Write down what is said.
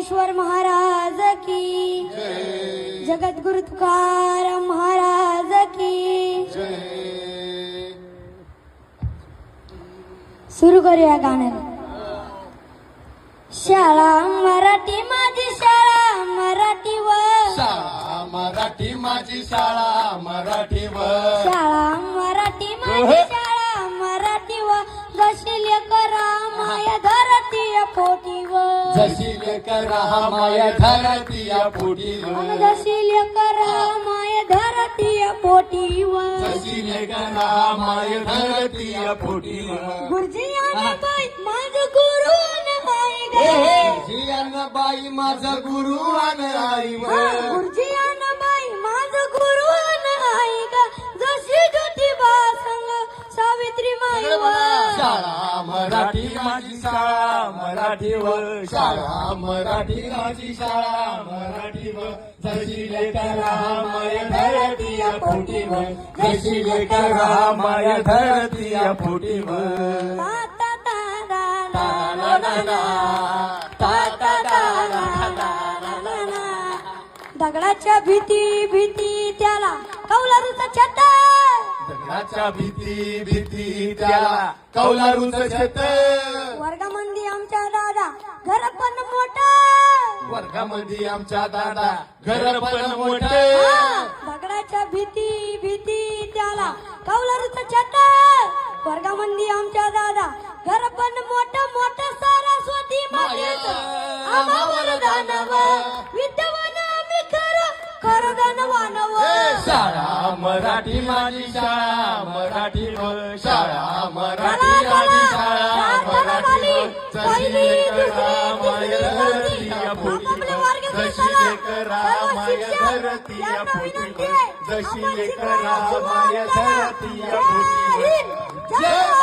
ज्ञानेश्वर महाराज की जय जगद्गुरु तुकाराम महाराज की जय सुरू करूया गाण्याला. शाळा मराठी माझी शाळा मराठीवर शाळा मराठी माझी शाळा मराठीवर शाळा मराठी माझी शाळा मराठीवर जशी लेकरा माया धरती पोटीवर जशी लेकरा माया धरतीया पोटीवर जशी लेकरा माया धरती पोटीवर जशी लेकरा माया धरतीया पोटीवर गुरुजी आणि बाई माझ गुरु आणि बाई ग गुरुजी अन बाई माझा गुरु अन आईवर गुरुजी आणि बाई माझ गुरु आणि आई ग जशी ज्योतिबा संग सावित्री माईवर शाळा मराठी माझी शाळा मराठीवर शाळा मराठी माझी शाळा मराठीवर जशी लेकरा माया धरतीया पोटीवर जशी लेकरा माया धरतीया पोटीवर ता ता ता ला ला ला ता ता ता ला ला ला ला. दगडाच्या भीती भीती त्याला कौलारूचा छत दगडाच्या भीती भीती त्याला कौलारूच छत वर्गामंदी आमच्या दादा घर पण मोठं वर्गामध्ये आमच्या दादा घर पण मोठ दगडाच्या भीती भीती त्याला कौलारूचं छत वर्गामंदी आमच्या दादा घर पण मोठं मोठं सरस्वती मातेचं आम्हावर दानव विद्यवान आम्ही खरं दानवानव शाळा मराठी माझी शाळा मराठीवर शाळा मराठी माझी शाळा मराठीवर जशी लेकरा माया धरतीया पोटीवर जशी लेकरा माया धरतीया पोटीवर जशी लेकरा माया धरतीया पोटीवर जय